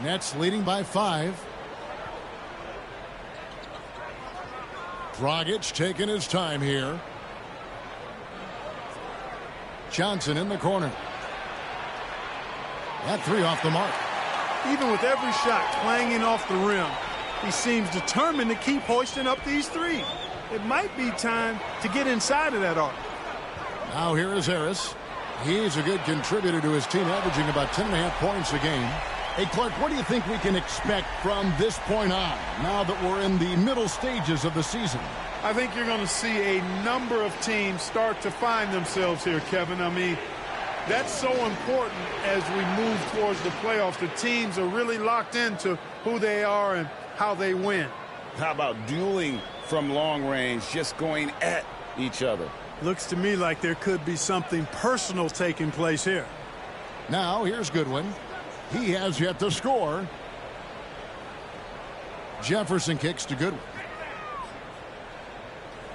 Nets leading by 5. Dragic taking his time here. Johnson in the corner. That three off the mark. Even with every shot clanging off the rim, he seems determined to keep hoisting up these threes. It might be time to get inside of that arc. Now here is Harris. He's a good contributor to his team, averaging about 10.5 points a game. Hey, Clark, what do you think we can expect from this point on, now that we're in the middle stages of the season? I think you're going to see a number of teams start to find themselves here, Kevin. I mean, that's so important as we move towards the playoffs. The teams are really locked into who they are and how they win. How about dueling from long range, just going at each other? Looks to me like there could be something personal taking place here. Now here's Goodwin. He has yet to score. Jefferson kicks to Goodwin.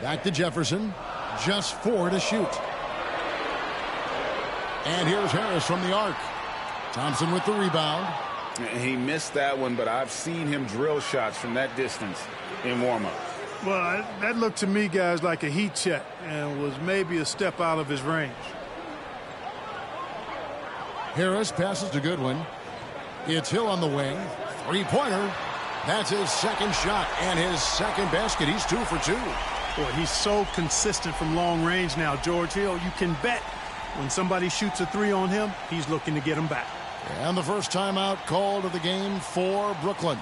Back to Jefferson. Just 4 to shoot. And here's Harris from the arc. Thompson with the rebound. He missed that one, but I've seen him drill shots from that distance in warm-up. Well, that looked to me, guys, like a heat check and was maybe a step out of his range. Harris passes to Goodwin. It's Hill on the wing. Three-pointer. That's his second shot and his second basket. He's 2 for 2. Boy, he's so consistent from long range now, George Hill. You can bet when somebody shoots a three on him, he's looking to get him back. And the first timeout called of the game for Brooklyn.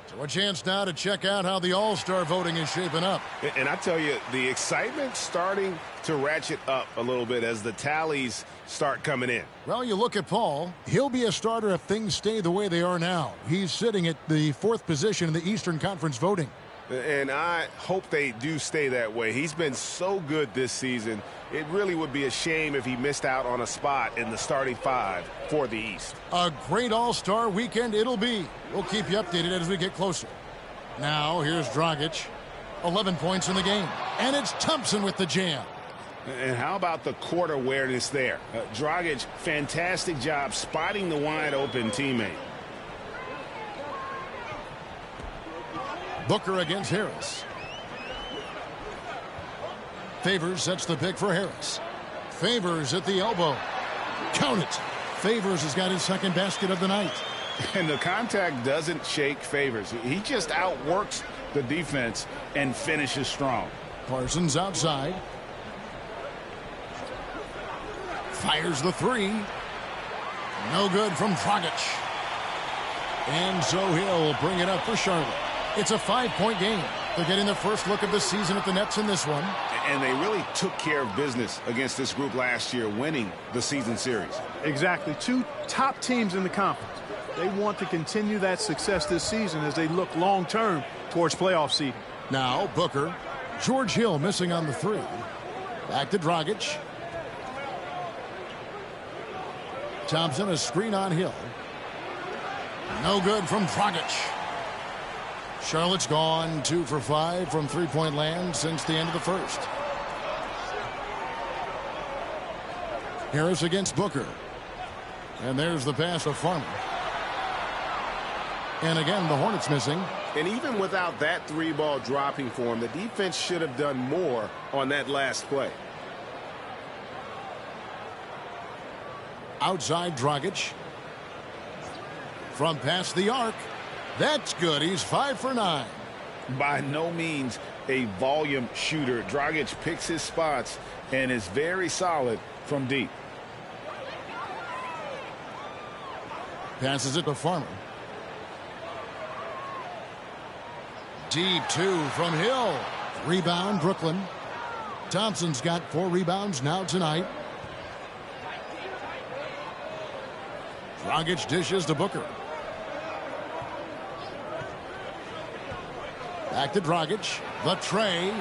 So a chance now to check out how the All-Star voting is shaping up. And I tell you, the excitement's starting to ratchet up a little bit as the tallies start coming in. Well, you look at Paul. He'll be a starter if things stay the way they are now. He's sitting at the 4th position in the Eastern Conference voting. And I hope they do stay that way. He's been so good this season. It really would be a shame if he missed out on a spot in the starting 5 for the East. A great All-Star weekend it'll be. We'll keep you updated as we get closer. Now, here's Dragic. 11 points in the game. And it's Thompson with the jam. And how about the court awareness there? Dragic, fantastic job spotting the wide-open teammate. Booker against Harris. Favors sets the pick for Harris. Favors at the elbow. Count it. Favors has got his second basket of the night. And the contact doesn't shake Favors. He just outworks the defense and finishes strong. Parsons outside. Fires the three. No good from Dragic. And so he'll bring it up for Charlotte. It's a 5-point game. They're getting their first look of the season at the Nets in this one. And they really took care of business against this group last year, winning the season series. Exactly. 2 top teams in the conference. They want to continue that success this season as they look long-term towards playoff seeding. Now, Booker. George Hill missing on the three. Back to Dragic. Thompson, a screen on Hill. No good from Dragic. Charlotte's gone 2 for 5 from three-point land since the end of the first. Harris against Booker. And there's the pass of Farmer. And again, the Hornets missing. And even without that 3-ball dropping for him, the defense should have done more on that last play. Outside Dragic. From past the arc. That's good. He's 5 for 9. By no means a volume shooter. Dragic picks his spots and is very solid from deep. Passes it to Farmer. Deep 2 from Hill. Rebound, Brooklyn. Thompson's got 4 rebounds now tonight. Dragic dishes to Booker. Back to Dragic. The tray.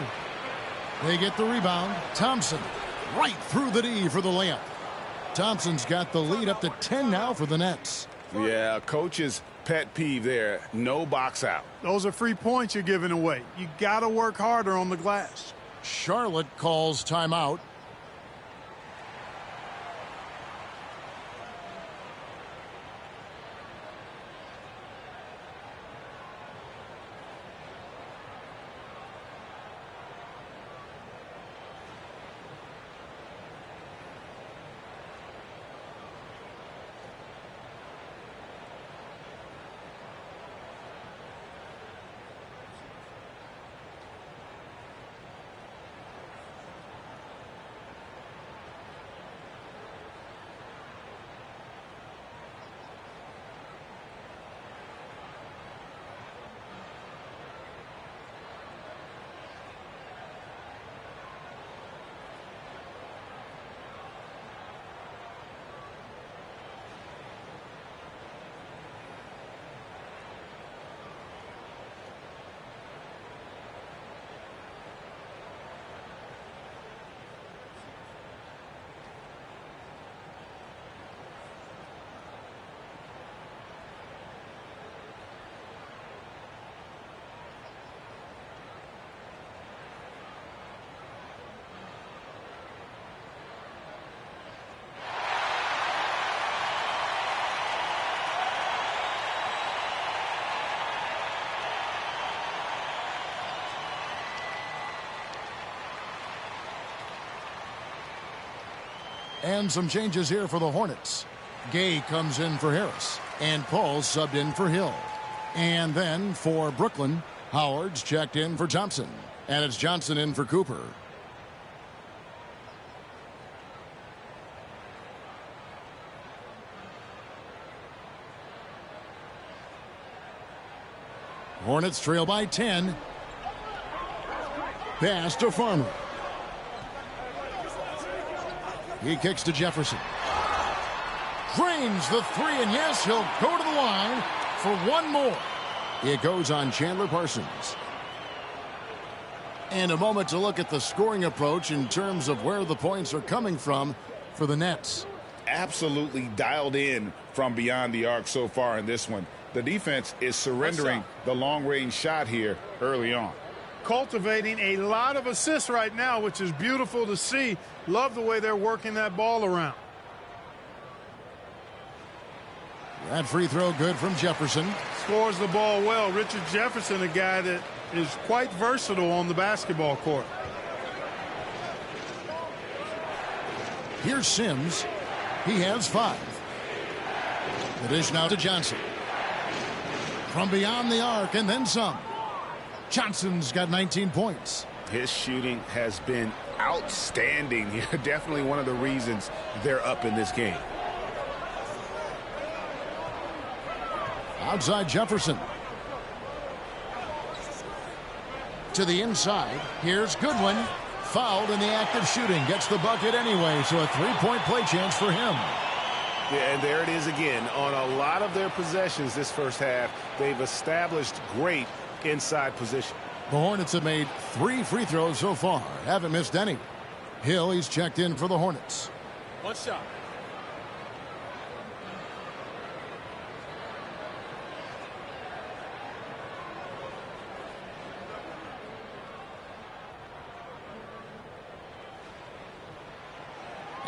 They get the rebound. Thompson right through the D for the layup. Thompson's got the lead up to 10 now for the Nets. Yeah, coach's pet peeve there. No box out. Those are free points you're giving away. You got to work harder on the glass. Charlotte calls timeout. And some changes here for the Hornets. Gay comes in for Harris. And Paul subbed in for Hill. And then for Brooklyn, Howard's checked in for Thompson. And it's Johnson in for Cooper. Hornets trail by 10. Pass to Farmer. He kicks to Jefferson. Drains the three, and yes, he'll go to the line for one more. It goes on Chandler Parsons. And a moment to look at the scoring approach in terms of where the points are coming from for the Nets. Absolutely dialed in from beyond the arc so far in this one. The defense is surrendering the long-range shot here early on. Cultivating a lot of assists right now, which is beautiful to see. Love the way they're working that ball around. That free throw good from Jefferson. Scores the ball well. Richard Jefferson, a guy that is quite versatile on the basketball court. Here's Sims. He has 5. The dish now to Johnson. From beyond the arc and then some. Johnson's got 19 points. His shooting has been outstanding. Definitely one of the reasons they're up in this game. Outside Jefferson. To the inside. Here's Goodwin. Fouled in the act of shooting. Gets the bucket anyway, so a 3-point play chance for him. Yeah, and there it is again. On a lot of their possessions this first half, they've established great inside position. The Hornets have made 3 free throws so far. Haven't missed any. Hill, he's checked in for the Hornets. One shot.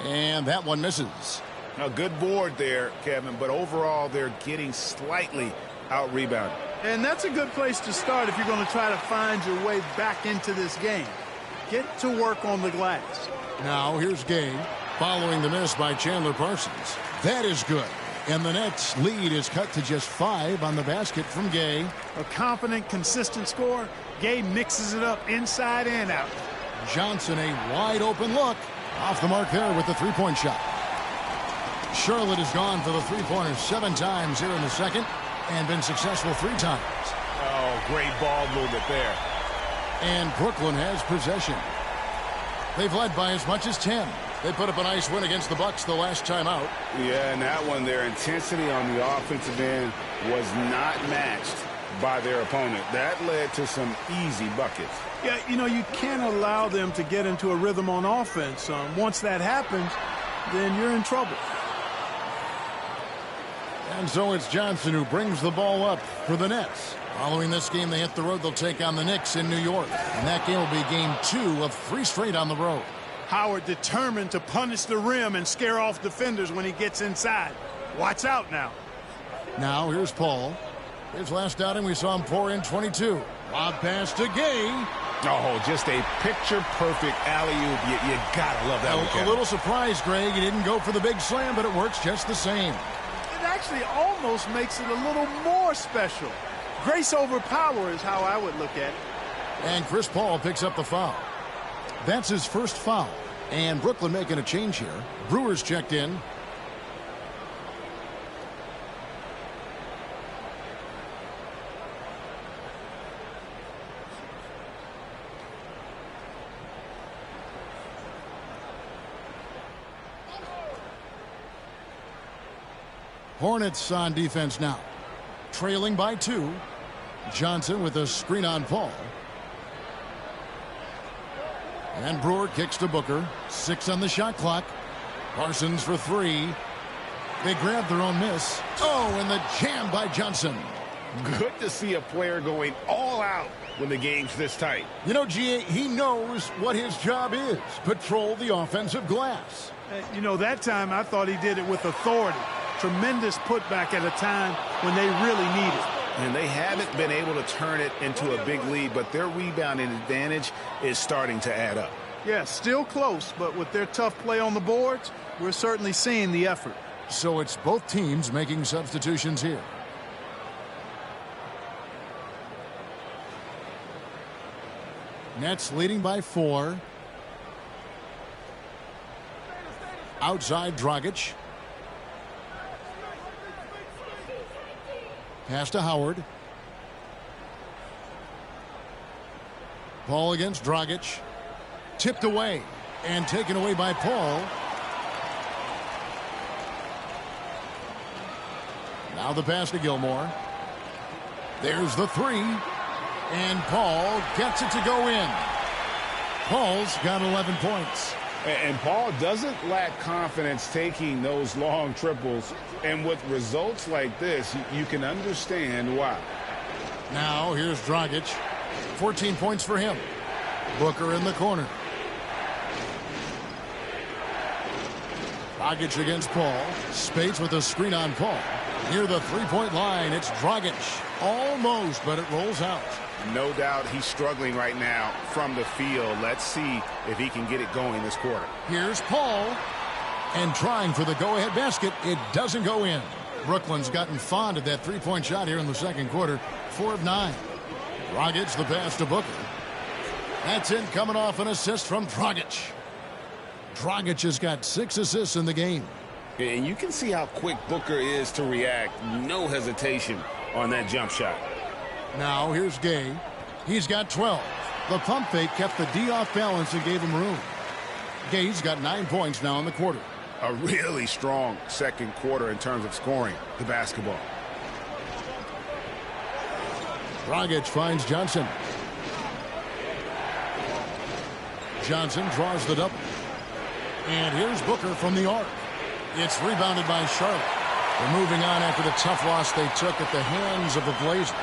And that one misses. A good board there, Kevin, but overall they're getting slightly out-rebounded. And that's a good place to start if you're going to try to find your way back into this game. Get to work on the glass. Now here's Gay following the miss by Chandler Parsons. That is good. And the Nets lead is cut to just 5 on the basket from Gay. A confident, consistent scorer. Gay mixes it up inside and out. Johnson, a wide open look. Off the mark there with the three-point shot. Charlotte has gone for the three-pointer 7 times here in the second and been successful 3 times. Oh, great ball movement there. And Brooklyn has possession. They've led by as much as 10. They put up a nice win against the Bucks the last time out. Yeah, and that one, their intensity on the offensive end was not matched by their opponent. That led to some easy buckets. Yeah, you know, you can't allow them to get into a rhythm on offense. Once that happens, then you're in trouble. And so it's Johnson who brings the ball up for the Nets. Following this game, they hit the road. They'll take on the Knicks in New York. And that game will be game 2 of 3 straight on the road. Howard determined to punish the rim and scare off defenders when he gets inside. Watch out now. Now here's Paul. His last outing, we saw him pour in 22. Lob pass to Gay. Oh, just a picture-perfect alley-oop. You gotta love that one. A little surprise, Greg. He didn't go for the big slam, but it works just the same. It actually almost makes it a little more special. Grace over power is how I would look at it. And Chris Paul picks up the foul. That's his first foul. And Brooklyn making a change here. Brewers checked in. Hornets on defense now. Trailing by 2. Johnson with a screen on Paul. And Brewer kicks to Booker. 6 on the shot clock. Parsons for 3. They grab their own miss. Oh, and the jam by Johnson. Good to see a player going all out when the game's this tight. You know, G.A., he knows what his job is. Patrol the offensive glass. You know, that time I thought he did it with authority. Tremendous putback at a time when they really need it. And they haven't been able to turn it into a big lead, but their rebounding advantage is starting to add up. Yeah, still close, but with their tough play on the boards, we're certainly seeing the effort. So it's both teams making substitutions here. Nets leading by 4. Outside Dragic. Pass to Howard. Paul against Dragic. Tipped away and taken away by Paul. Now the pass to Gilmore. There's the 3. And Paul gets it to go in. Paul's got 11 points. And Paul doesn't lack confidence taking those long triples. And with results like this, you can understand why. Now here's Dragic. 14 points for him. Booker in the corner. Dragic against Paul. Spates with a screen on Paul. Near the three-point line, it's Dragic. Almost, but it rolls out. No doubt he's struggling right now from the field. Let's see if he can get it going this quarter. Here's Paul. And trying for the go-ahead basket. It doesn't go in. Brooklyn's gotten fond of that three-point shot here in the second quarter. 4 of 9. Dragic the pass to Booker. That's in, coming off an assist from Dragic. Dragic has got 6 assists in the game. And you can see how quick Booker is to react. No hesitation on that jump shot. Now here's Gay. He's got 12. The pump fake kept the D off balance and gave him room. Gay's got 9 points now in the quarter. A really strong second quarter in terms of scoring the basketball. Dragic finds Johnson. Johnson draws the double. And here's Booker from the arc. It's rebounded by Charlotte. They're moving on after the tough loss they took at the hands of the Blazers.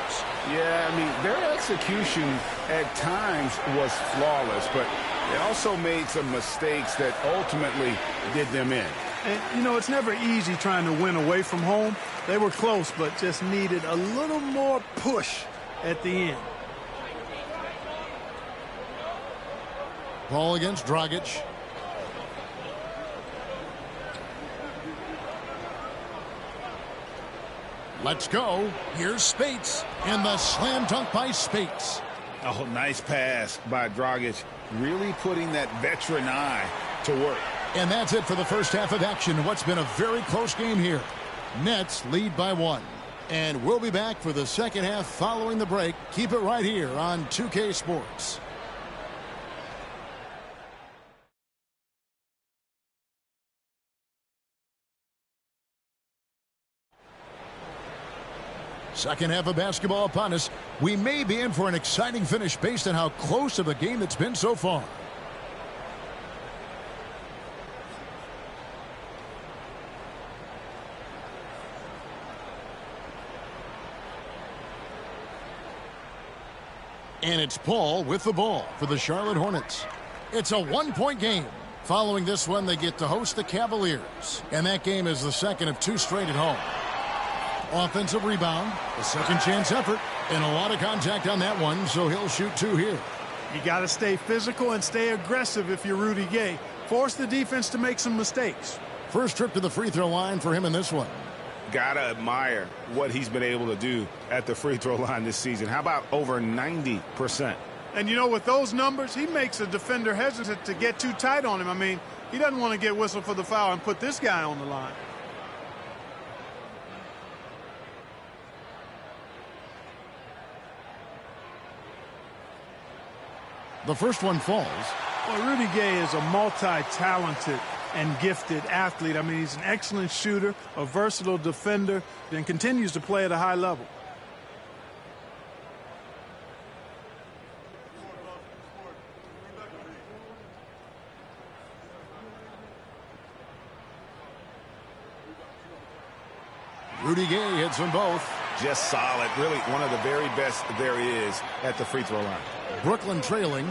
Yeah, I mean, their execution at times was flawless, but they also made some mistakes that ultimately did them in. And, you know, it's never easy trying to win away from home. They were close, but just needed a little more push at the end. Paul against Dragic. Let's go. Here's Spates. And the slam dunk by Spates. Oh, nice pass by Dragic. Really putting that veteran eye to work. And that's it for the first half of action. What's been a very close game here. Nets lead by 1. And we'll be back for the second half following the break. Keep it right here on 2K Sports. Second half of basketball upon us. We may be in for an exciting finish based on how close of a game it's been so far. And it's Paul with the ball for the Charlotte Hornets. It's a 1-point game. Following this one, they get to host the Cavaliers. And that game is the second of 2 straight at home. Offensive rebound, a second chance effort, and a lot of contact on that one, so he'll shoot 2 here. You got to stay physical and stay aggressive if you're Rudy Gay. Force the defense to make some mistakes. First trip to the free throw line for him in this one. Gotta admire what he's been able to do at the free throw line this season. How about over 90%? And, you know, with those numbers, he makes a defender hesitant to get too tight on him. I mean, he doesn't want to get whistled for the foul and put this guy on the line. The first one falls. Well, Rudy Gay is a multi-talented and gifted athlete. I mean, he's an excellent shooter, a versatile defender, and continues to play at a high level. Rudy Gay hits them both. Just solid. Really one of the very best there is at the free throw line. Brooklyn trailing.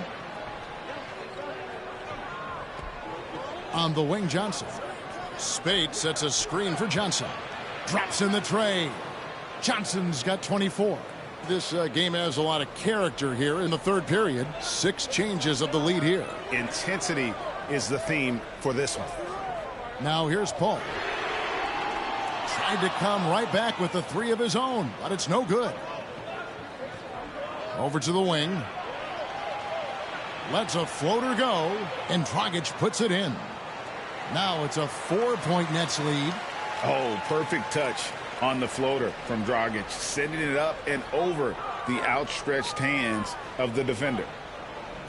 On the wing, Johnson. Spade sets a screen for Johnson. Drops in the tray. Johnson's got 24. This game has a lot of character here in the third period. 6 changes of the lead here. Intensity is the theme for this one. Now here's Paul. Tried to come right back with the 3 of his own, but it's no good. Over to the wing. Lets a floater go, and Dragic puts it in. Now it's a 4-point Nets lead. Oh, perfect touch on the floater from Dragic, sending it up and over the outstretched hands of the defender.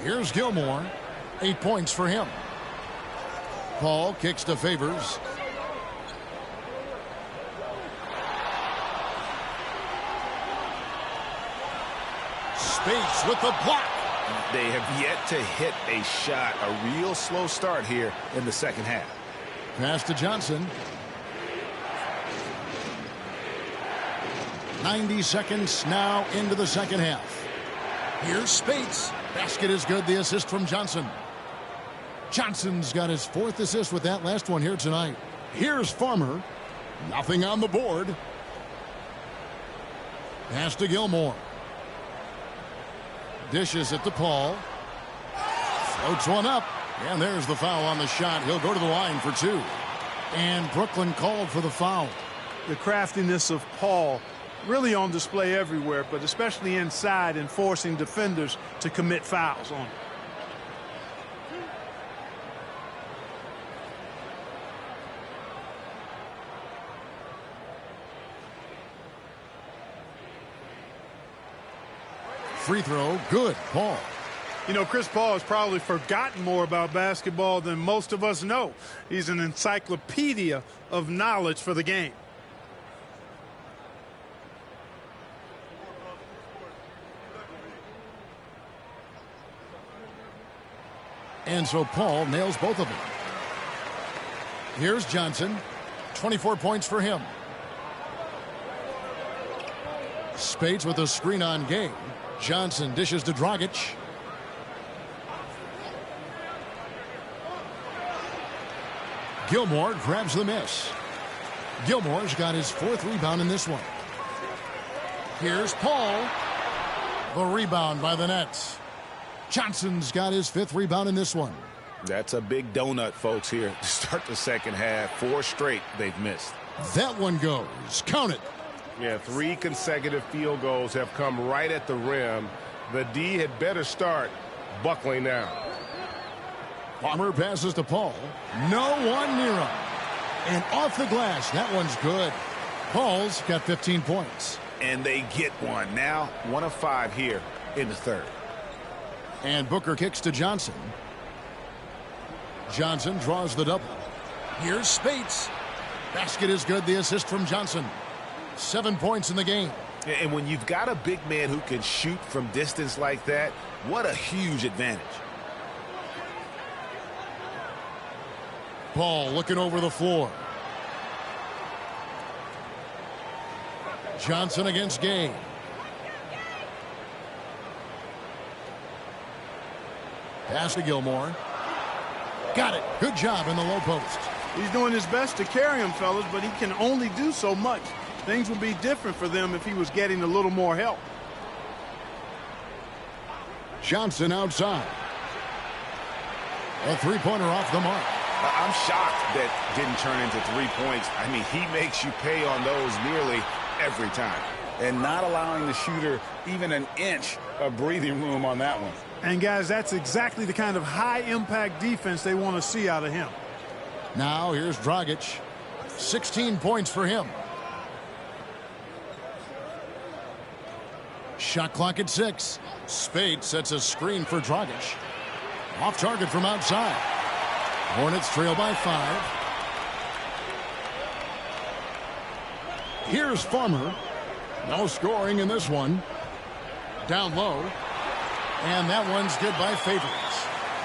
Here's Gilmore. 8 points for him. Paul kicks to Favors. Spates with the block. They have yet to hit a shot. A real slow start here in the second half. Pass to Johnson. 90 seconds now into the second half. Here's Spates. Basket is good. The assist from Johnson. Johnson's got his 4th assist with that last one here tonight. Here's Farmer. Nothing on the board. Pass to Gilmore. Dishes it to Paul. Floats one up. And there's the foul on the shot. He'll go to the line for 2. And Brooklyn called for the foul. The craftiness of Paul really on display everywhere, but especially inside and forcing defenders to commit fouls on him. Free throw, good, Paul. You know, Chris Paul has probably forgotten more about basketball than most of us know. He's an encyclopedia of knowledge for the game. And so Paul nails both of them. Here's Johnson. 24 points for him. Spades with a screen on game. Johnson dishes to Dragic. Gilmore grabs the miss. Gilmore's got his 4th rebound in this one. Here's Paul. The rebound by the Nets. Johnson's got his 5th rebound in this one. That's a big donut, folks, here to start the second half. 4 straight they've missed. That one goes. Count it. Yeah, 3 consecutive field goals have come right at the rim. The D had better start buckling down. Farmer passes to Paul. No one near him. And off the glass. That one's good. Paul's got 15 points. And they get one. Now 1 of 5 here in the third. And Booker kicks to Johnson. Johnson draws the double. Here's Spates. Basket is good. The assist from Johnson. 7 points in the game. And when you've got a big man who can shoot from distance like that, what a huge advantage. Paul looking over the floor. Johnson against Gay. Pass to Gilmore. Got it. Good job in the low post. He's doing his best to carry him, fellas, but he can only do so much. Things would be different for them if he was getting a little more help. Johnson outside. A three-pointer off the mark. I'm shocked that didn't turn into 3 points. I mean, he makes you pay on those nearly every time. And not allowing the shooter even an inch of breathing room on that one. And, guys, that's exactly the kind of high-impact defense they want to see out of him. Now here's Dragic. 16 points for him. Shot clock at 6. Spade sets a screen for Dragic. Off target from outside. Hornets trail by 5. Here's Farmer. No scoring in this one. Down low. And that one's good by Favors.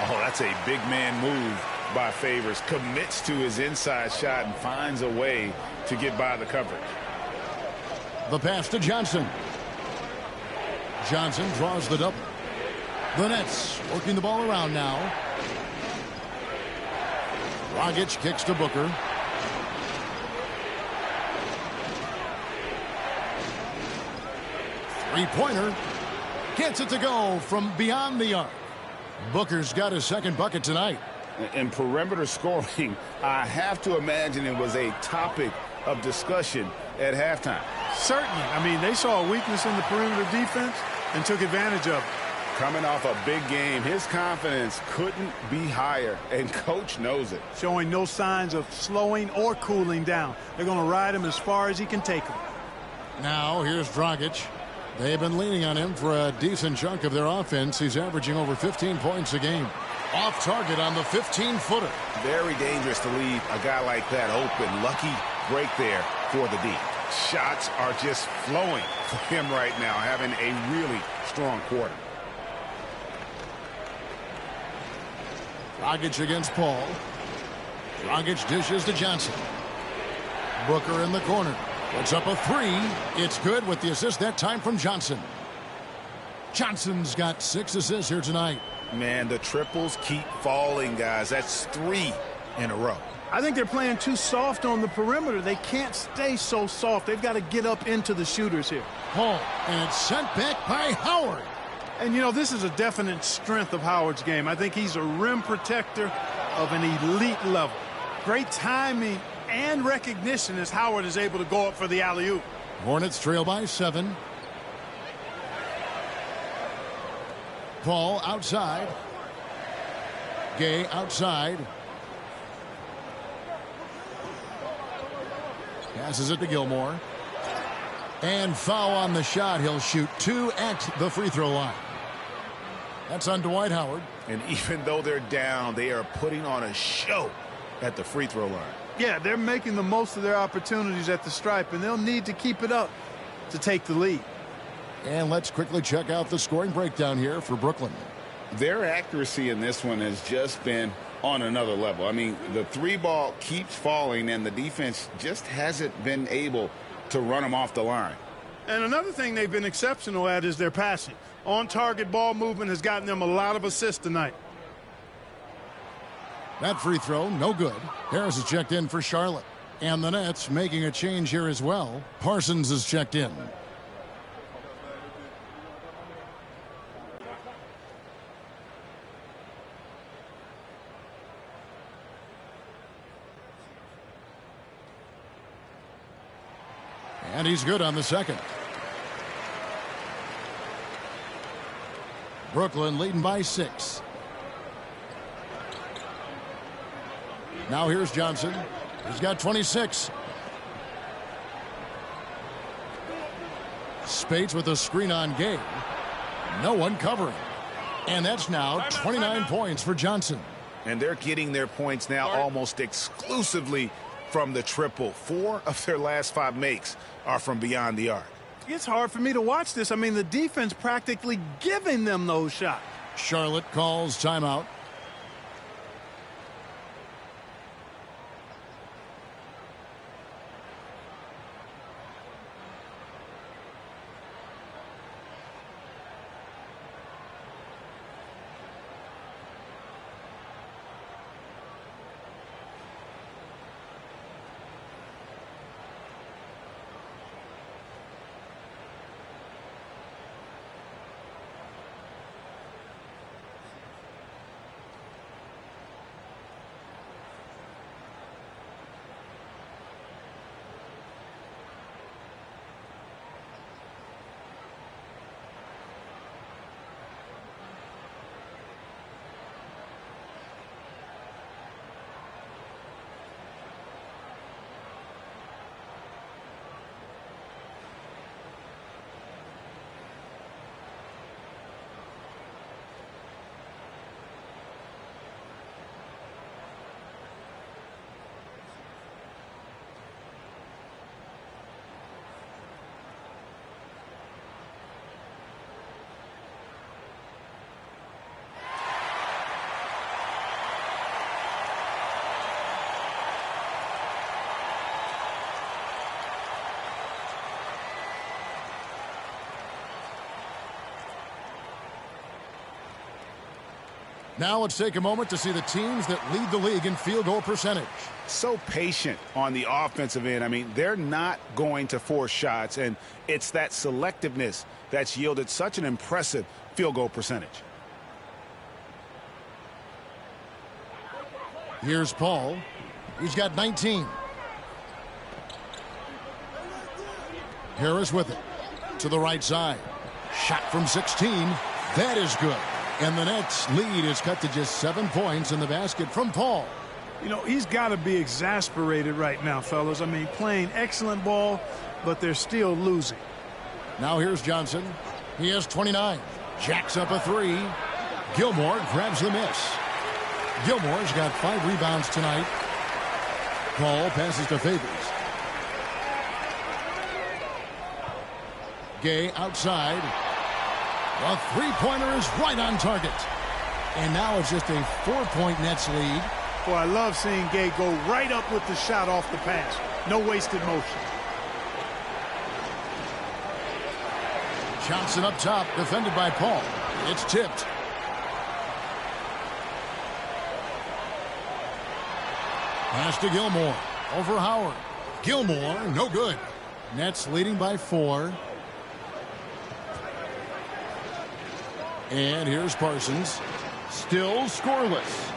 Oh, that's a big man move by Favors. Commits to his inside shot and finds a way to get by the coverage. The pass to Johnson. Johnson draws the double. The Nets working the ball around now. Dragic kicks to Booker. Three-pointer. Gets it to go from beyond the arc. Booker's got his second bucket tonight. In perimeter scoring, I have to imagine it was a topic of discussion at halftime. Certainly. I mean, they saw a weakness in the perimeter defense and took advantage of it. Coming off a big game, his confidence couldn't be higher, and Coach knows it. Showing no signs of slowing or cooling down. They're going to ride him as far as he can take him. Now here's Dragic. They've been leaning on him for a decent chunk of their offense. He's averaging over 15 points a game. Off target on the 15-footer. Very dangerous to leave a guy like that open. Lucky break there for the D. Shots are just flowing for him right now, having a really strong quarter. Dragic against Paul. Dragic dishes to Johnson. Booker in the corner. Puts up a 3. It's good with the assist that time from Johnson. Johnson's got 6 assists here tonight. Man, the triples keep falling, guys. That's 3 in a row. I think they're playing too soft on the perimeter. They can't stay so soft. They've got to get up into the shooters here. Paul, and it's sent back by Howard. And, you know, this is a definite strength of Howard's game. I think he's a rim protector of an elite level. Great timing and recognition as Howard is able to go up for the alley-oop. Hornets trail by 7. Paul outside. Gay outside. Passes it to Gilmore. And foul on the shot. He'll shoot 2 at the free throw line. That's on Dwight Howard. And even though they're down, they are putting on a show at the free throw line. Yeah, they're making the most of their opportunities at the stripe, and they'll need to keep it up to take the lead. And let's quickly check out the scoring breakdown here for Brooklyn. Their accuracy in this one has just been on another level. I mean, the 3 ball keeps falling, and the defense just hasn't been able to run them off the line. And another thing they've been exceptional at is their passing. On-target ball movement has gotten them a lot of assists tonight. That free throw, no good. Harris is checked in for Charlotte. And the Nets making a change here as well. Parsons is checked in. And he's good on the second. Brooklyn leading by 6. Now here's Johnson. He's got 26. Spates with a screen on Gay. No one covering. And that's now 29 points for Johnson. And they're getting their points now almost exclusively from the triple. 4 of their last 5 makes are from beyond the arc. It's hard for me to watch this. I mean, the defense practically giving them those shots. Charlotte calls timeout. Now let's take a moment to see the teams that lead the league in field goal percentage. So patient on the offensive end. I mean, they're not going to force shots, and it's that selectiveness that's yielded such an impressive field goal percentage. Here's Paul. He's got 19. Harris with it. To the right side. Shot from 16. That is good. And the Nets lead is cut to just 7 points in the basket from Paul. You know, he's got to be exasperated right now, fellas. I mean, playing excellent ball, but they're still losing. Now here's Johnson. He has 29. Jacks up a 3. Gilmore grabs the miss. Gilmore's got 5 rebounds tonight. Paul passes to Favors. Gay outside. The three-pointer is right on target. And now it's just a 4-point Nets lead. Boy, I love seeing Gay go right up with the shot off the pass. No wasted motion. Johnson up top, defended by Paul. It's tipped. Pass to Gilmore. Over Howard. Gilmore, no good. Nets leading by 4. And here's Parsons. Still scoreless.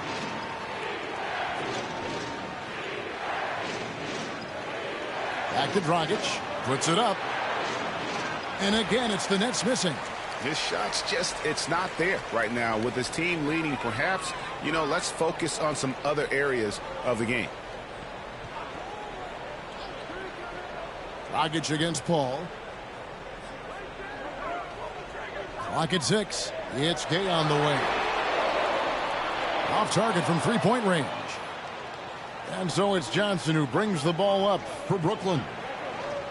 Back to Dragic. Puts it up. And again, it's the Nets missing. His shot's just, it's not there right now. With his team leading, perhaps, you know, let's focus on some other areas of the game. Dragic against Paul. Clock at 6. It's Gay on the way. Off target from three-point range. And so it's Johnson who brings the ball up for Brooklyn.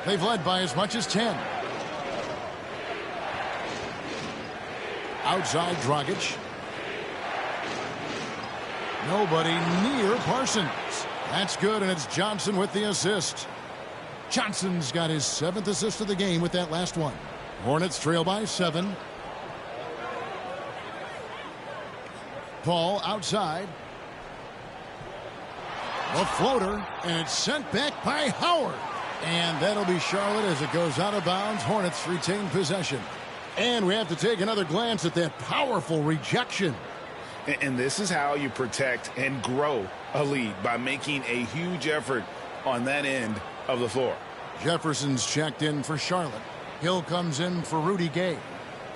They've led by as much as 10. Outside Dragic. Nobody near Parsons. That's good, and it's Johnson with the assist. Johnson's got his 7th assist of the game with that last one. Hornets trail by 7. Paul outside. The floater, and it's sent back by Howard. And that'll be Charlotte as it goes out of bounds. Hornets retain possession. And we have to take another glance at that powerful rejection. And this is how you protect and grow a lead, by making a huge effort on that end of the floor. Jefferson's checked in for Charlotte. Hill comes in for Rudy Gay.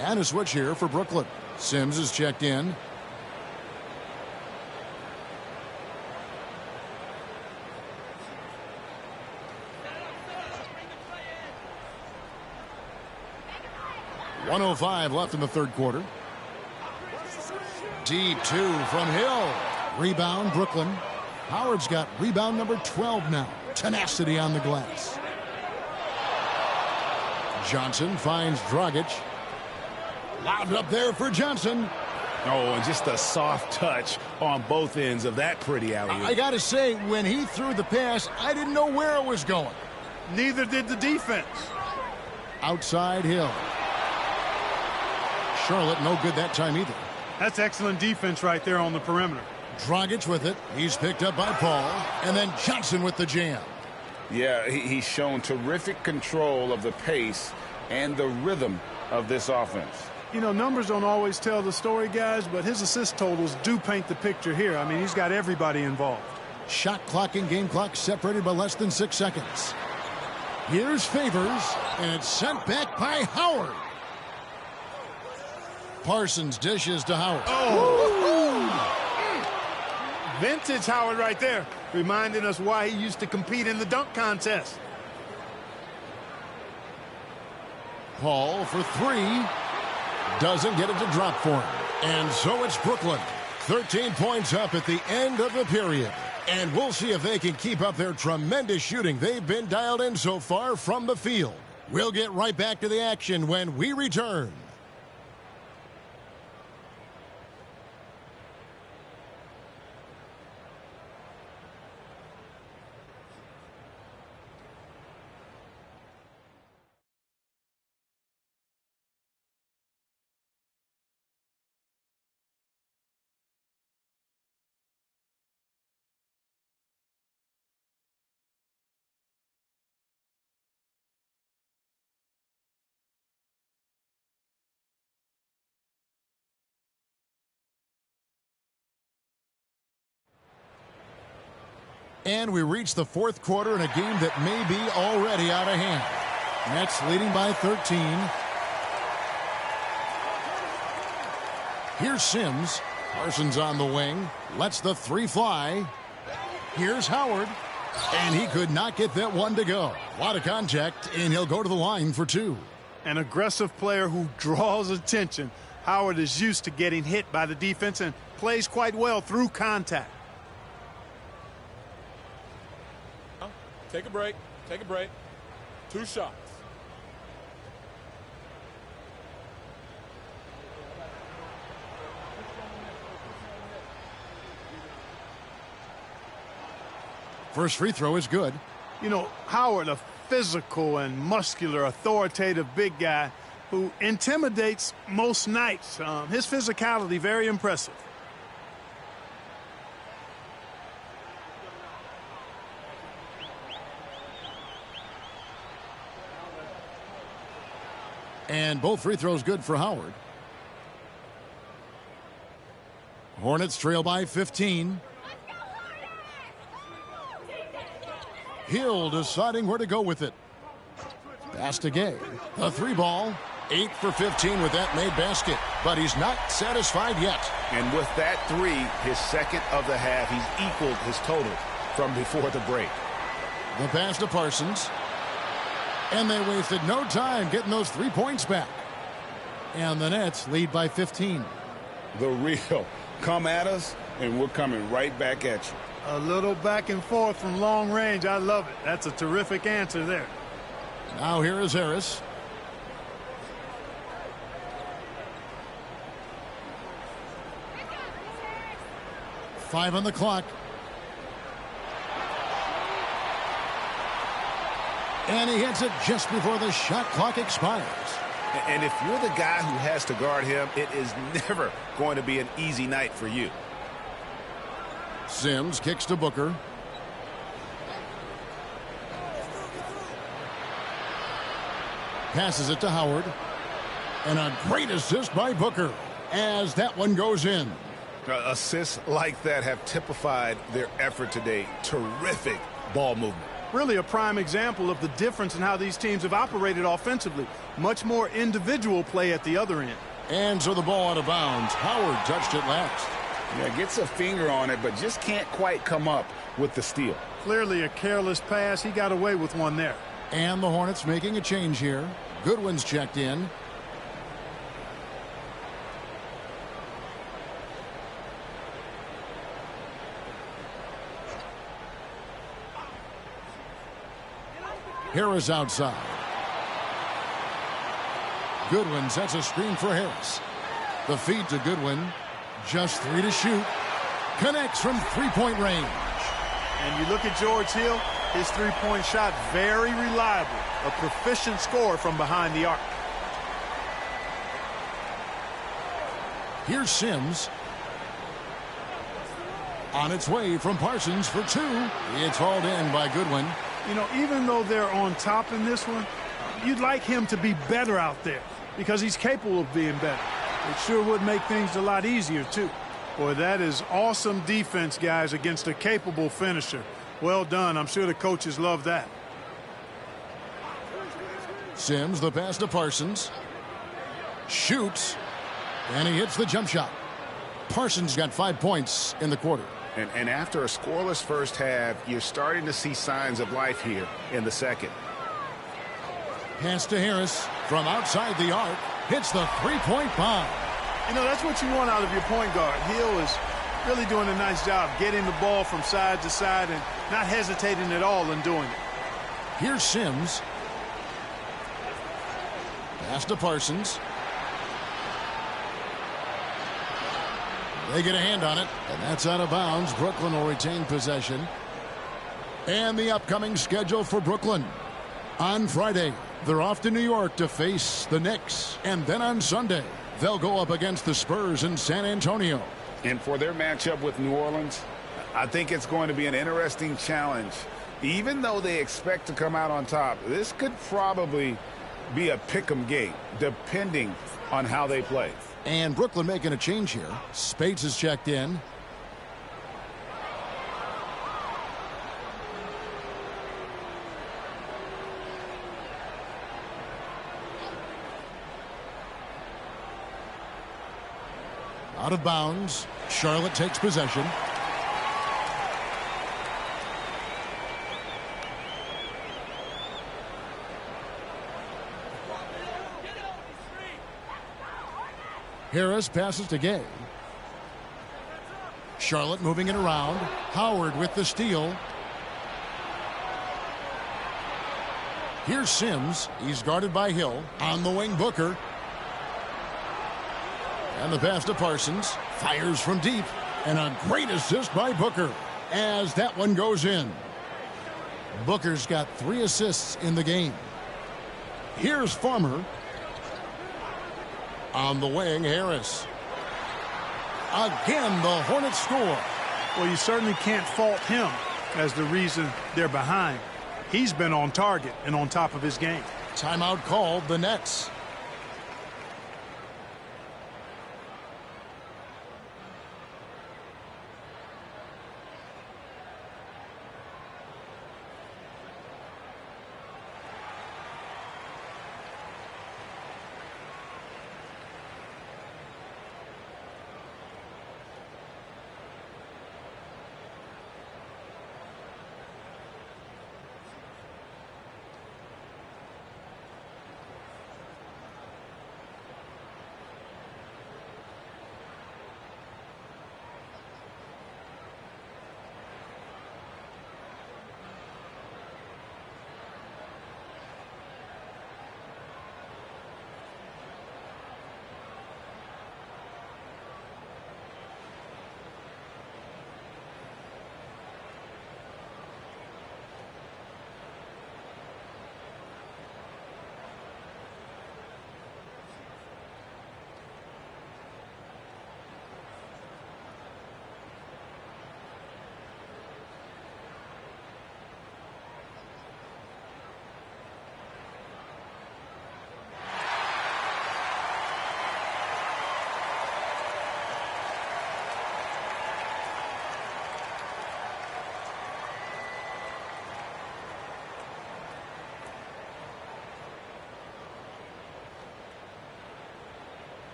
And a switch here for Brooklyn. Sims is checked in. .105 left in the third quarter. Deep two from Hill. Rebound Brooklyn. Howard's got rebound number 12 now. Tenacity on the glass. Johnson finds Dragic. Lobbed up there for Johnson. Oh, and just a soft touch on both ends of that pretty alley-oop. I got to say, when he threw the pass, I didn't know where it was going. Neither did the defense. Outside Hill. Charlotte no good that time either. That's excellent defense right there on the perimeter. Dragic with it. He's picked up by Paul. And then Johnson with the jam. Yeah, he's shown terrific control of the pace and the rhythm of this offense. You know, numbers don't always tell the story, guys, but his assist totals do paint the picture here. I mean, he's got everybody involved. Shot clock and game clock separated by less than 6 seconds. Here's Favors, and it's sent back by Howard. Parsons dishes to Howard. Vintage Howard right there, reminding us why he used to compete in the dunk contest. Paul for three. Doesn't get it to drop for him. And so it's Brooklyn. 13 points up at the end of the period. And we'll see if they can keep up their tremendous shooting they've been dialed in so far from the field. We'll get right back to the action when we return. And we reach the fourth quarter in a game that may be already out of hand. Nets leading by 13. Here's Sims. Parsons on the wing. Lets the three fly. Here's Howard. And he could not get that one to go. A lot of contact, and he'll go to the line for two. An aggressive player who draws attention. Howard is used to getting hit by the defense and plays quite well through contact. Take a break. Take a break. 2 shots. First free throw is good. You know, Howard, a physical and muscular, authoritative big guy who intimidates most nights. His physicality, very impressive. And both free throws good for Howard. Hornets trail by 15. Hill deciding where to go with it. Pass to Gay. A three ball. 8 for 15 with that made basket. But he's not satisfied yet. And with that three, his second of the half, he's equaled his total from before the break. The pass to Parsons. And they wasted no time getting those 3 points back. And the Nets lead by 15. The real come at us, and we're coming right back at you. A little back and forth from long range. I love it. That's a terrific answer there. Now here is Harris. Five on the clock. And he hits it just before the shot clock expires. And if you're the guy who has to guard him, it is never going to be an easy night for you. Sims kicks to Booker. Passes it to Howard. And a great assist by Booker as that one goes in. Assists like that have typified their effort today. Terrific ball movement. really a prime example of the difference in how these teams have operated offensively. Much more individual play at the other end. And so the ball out of bounds. Howard touched it last. Yeah, gets a finger on it, but just can't quite come up with the steal. Clearly a careless pass. He got away with one there. And the Hornets making a change here. Goodwin's checked in. Harris outside. Goodwin sets a screen for Harris. The feed to Goodwin. Just 3 to shoot. Connects from three-point range. And you look at George Hill, his three-point shot very reliable. A proficient scorer from behind the arc. Here's Sims. On its way from Parsons for 2. It's hauled in by Goodwin. You know, even though they're on top in this one, you'd like him to be better out there because he's capable of being better. It sure would make things a lot easier, too. Boy, that is awesome defense, guys, against a capable finisher. Well done. I'm sure the coaches love that. Sims, the pass to Parsons. Shoots. And he hits the jump shot. Parsons got 5 points in the quarter. And after a scoreless first half, you're starting to see signs of life here in the second. Pass to Harris from outside the arc. Hits the three-point bomb. You know, that's what you want out of your point guard. Hill is really doing a nice job getting the ball from side to side and not hesitating at all in doing it. Here's Sims. Pass to Parsons. They get a hand on it, and that's out of bounds. Brooklyn will retain possession. And the upcoming schedule for Brooklyn. On Friday, they're off to New York to face the Knicks. And then on Sunday, they'll go up against the Spurs in San Antonio. And for their matchup with New Orleans, I think it's going to be an interesting challenge. Even though they expect to come out on top, this could probably be a pick-em game, depending on how they play. And Brooklyn making a change here. Speights is checked in. Out of bounds. Charlotte takes possession. Harris passes to Gay. Charlotte moving it around. Howard with the steal. Here's Sims. He's guarded by Hill. On the wing, Booker. And the pass to Parsons. Fires from deep. And a great assist by Booker as that one goes in. Booker's got 3 assists in the game. Here's Farmer. On the wing, Harris. Again, the Hornets score. Well, you certainly can't fault him as the reason they're behind. He's been on target and on top of his game. Timeout called, the Nets.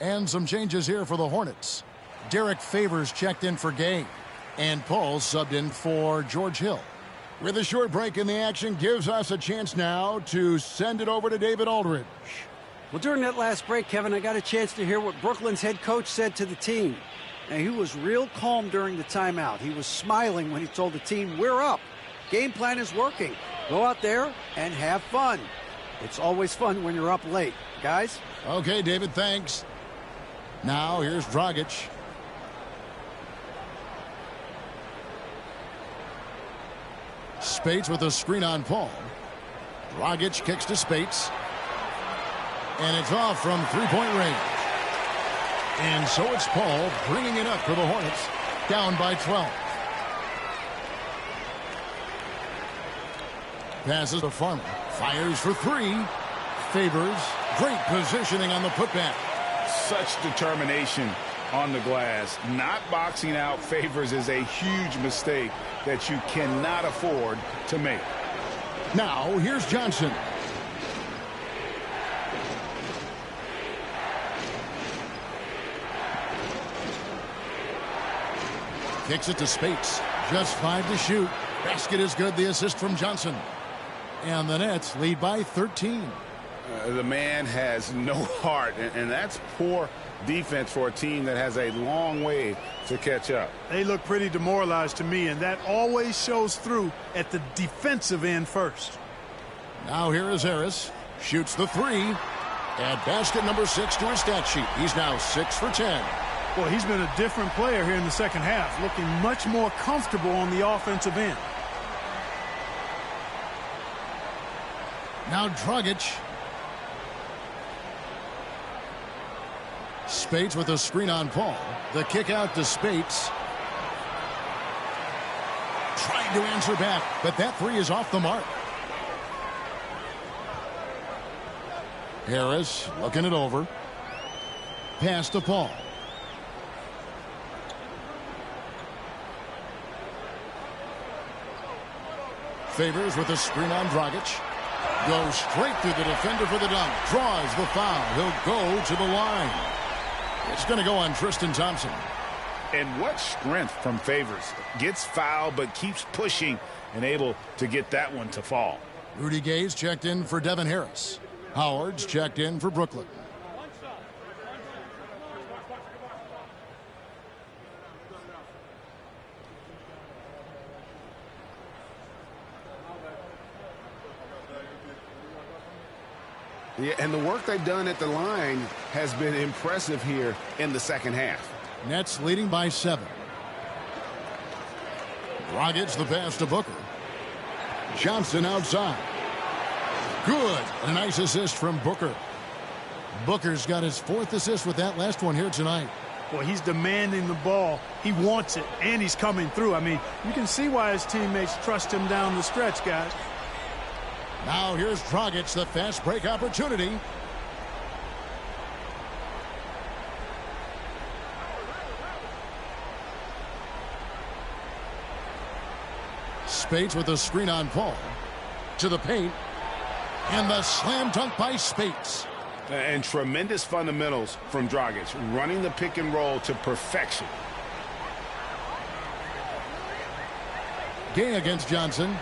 And some changes here for the Hornets. Derek Favors checked in for Gay. And Paul subbed in for George Hill. With a short break in the action gives us a chance now to send it over to David Aldridge. Well, during that last break, Kevin, I got a chance to hear what Brooklyn's head coach said to the team. Now, he was real calm during the timeout. He was smiling when he told the team, we're up. Game plan is working. Go out there and have fun. It's always fun when you're up late. Guys? Okay, David, thanks. Now, here's Dragic. Spates with a screen on Paul. Dragic kicks to Spates. And it's off from three-point range. And so it's Paul bringing it up for the Hornets, down by 12. Passes to Farmer. Fires for three. Favors. Great positioning on the putback. Such determination on the glass. Not boxing out Favors is a huge mistake that you cannot afford to make. Now, here's Johnson. Kicks it to Spates. Just 5 to shoot. Basket is good. The assist from Johnson. And the Nets lead by 13. The man has no heart, and that's poor defense for a team that has a long way to catch up. They look pretty demoralized to me, and that always shows through at the defensive end first. Now here is Harris. Shoots the three. Add basket number 6 to his stat sheet. He's now 6 for 10. Well, he's been a different player here in the second half, looking much more comfortable on the offensive end. Now Dragic. Spates with a screen on Paul. The kick out to Spates. Trying to answer back, but that three is off the mark. Harris looking it over. Pass to Paul. Favors with a screen on Dragic. Goes straight through the defender for the dunk. Draws the foul. He'll go to the line. It's going to go on Tristan Thompson. And what strength from Favors. Gets fouled but keeps pushing and able to get that one to fall. Rudy Gay's checked in for Devin Harris. Howard's checked in for Brooklyn. Yeah, and the work they've done at the line has been impressive here in the second half. Nets leading by 7. Dragic the pass to Booker. Johnson outside. Good. A nice assist from Booker. Booker's got his 4th assist with that last one here tonight. Well, he's demanding the ball. He wants it, and he's coming through. I mean, you can see why his teammates trust him down the stretch, guys. Now here's Dragic, the fast break opportunity. Spates with a screen on Paul. To the paint. And the slam dunk by Spates. And tremendous fundamentals from Dragic. Running the pick and roll to perfection. Gay against Johnson.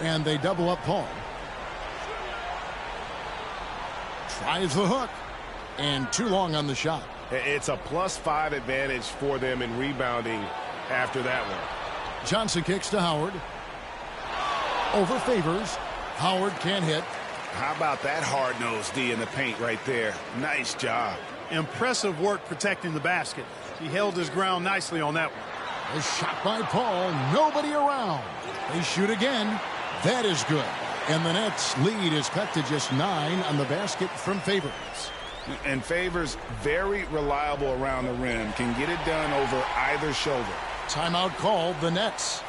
And they double up Paul. Tries the hook. And too long on the shot. It's a +5 advantage for them in rebounding after that one. Johnson kicks to Howard. Over Favors. Howard can't hit. How about that hard-nosed D in the paint right there? Nice job. Impressive work protecting the basket. He held his ground nicely on that one. A shot by Paul. Nobody around. They shoot again. That is good. And the Nets' lead is cut to just 9 on the basket from Favors. And Favors, very reliable around the rim. Can get it done over either shoulder. Timeout called the Nets.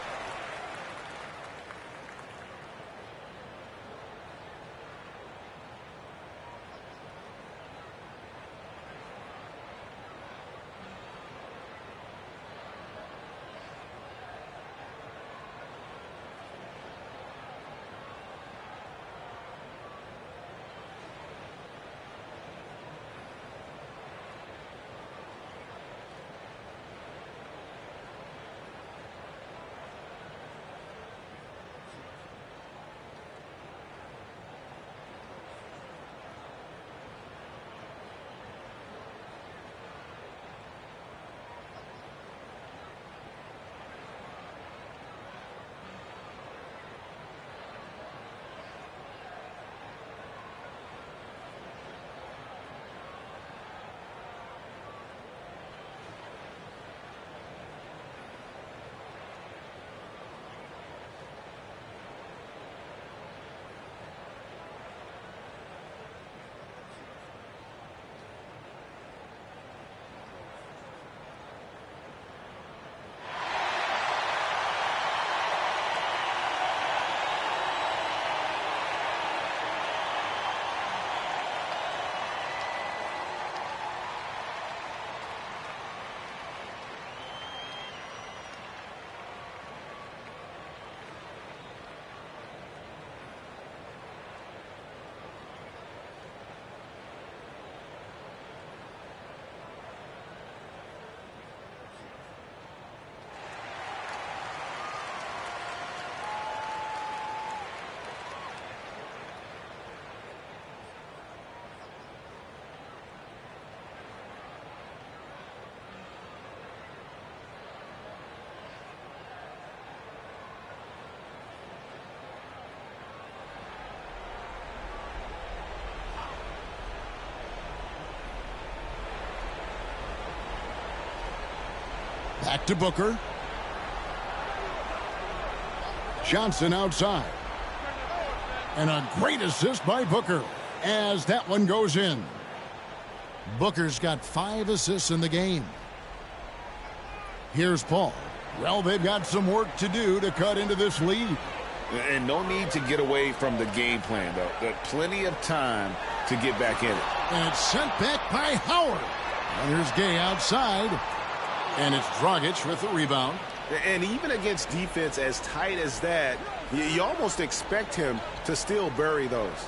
Back to Booker. Johnson outside. And a great assist by Booker as that one goes in. Booker's got 5 assists in the game. Here's Paul. Well, they've got some work to do to cut into this lead. And no need to get away from the game plan, though. Got plenty of time to get back in it. And it's sent back by Howard. And here's Gay outside. And it's Dragic with the rebound. And even against defense as tight as that, you almost expect him to still bury those.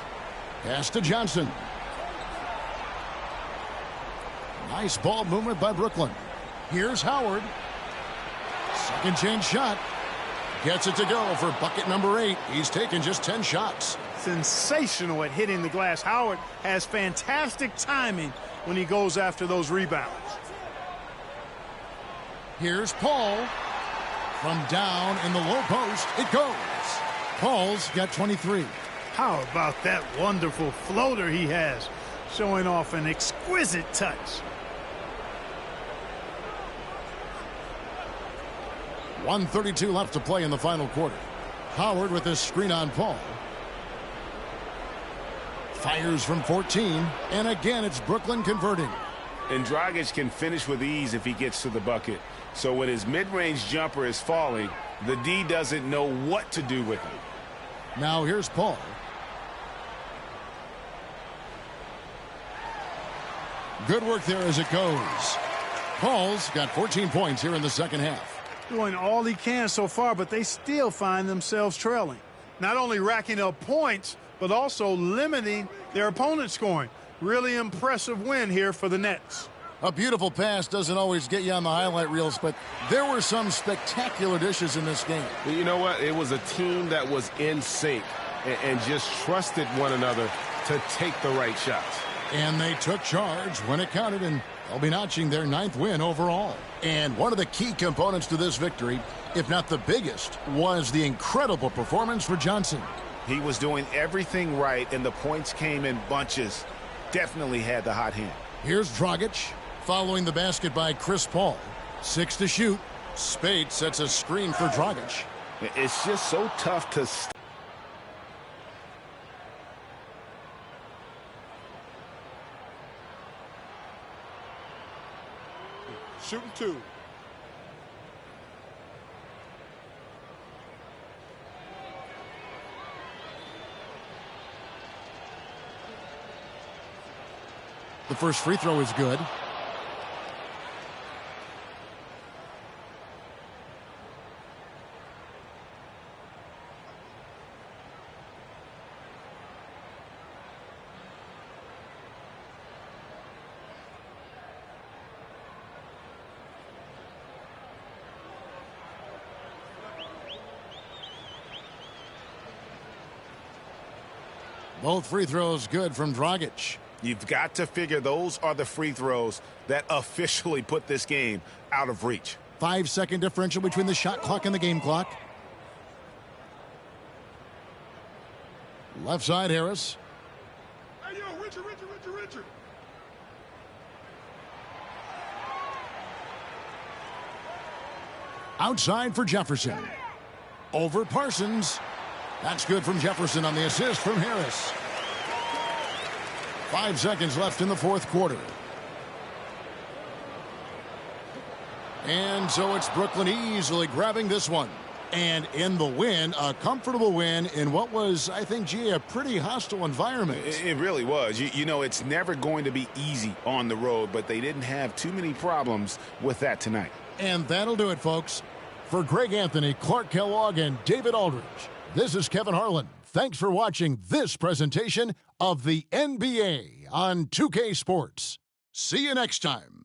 Pass to Johnson. Nice ball movement by Brooklyn. Here's Howard. Second chance shot. Gets it to go for bucket number 8. He's taken just 10 shots. Sensational at hitting the glass. Howard has fantastic timing when he goes after those rebounds. Here's Paul. From down in the low post, it goes. Paul's got 23. How about that wonderful floater he has, showing off an exquisite touch. .132 left to play in the final quarter. Howard with this screen on Paul. Fires from 14, and again it's Brooklyn converting. And Dragic can finish with ease if he gets to the bucket. So when his mid-range jumper is falling, the D doesn't know what to do with it. Now here's Paul. Good work there as it goes. Paul's got 14 points here in the second half. Doing all he can so far, but they still find themselves trailing. Not only racking up points, but also limiting their opponent's scoring. Really impressive win here for the Nets. A beautiful pass doesn't always get you on the highlight reels, but there were some spectacular dishes in this game. You know what? It was a team that was in sync and just trusted one another to take the right shots. And they took charge when it counted, and they'll be notching their 9th win overall. And one of the key components to this victory, if not the biggest, was the incredible performance for Johnson. He was doing everything right, and the points came in bunches. Definitely had the hot hand. Here's Dragic, following the basket by Chris Paul. 6 to shoot. Spade sets a screen for Dragic. It's just so tough to Shooting 2. The first free throw is good. Both free throws good from Dragic. You've got to figure those are the free throws that officially put this game out of reach. 5-second differential between the shot clock and the game clock. Left side, Harris. Hey, yo, Richard. Outside for Jefferson. Over Parsons. That's good from Jefferson on the assist from Harris. 5 seconds left in the fourth quarter. And so it's Brooklyn easily grabbing this one. And in the win, a comfortable win in what was, I think, G, a pretty hostile environment. It really was. You know, it's never going to be easy on the road, but they didn't have too many problems with that tonight. And that'll do it, folks. For Greg Anthony, Clark Kellogg, and David Aldridge, this is Kevin Harlan. Thanks for watching this presentation of the NBA on 2K Sports. See you next time.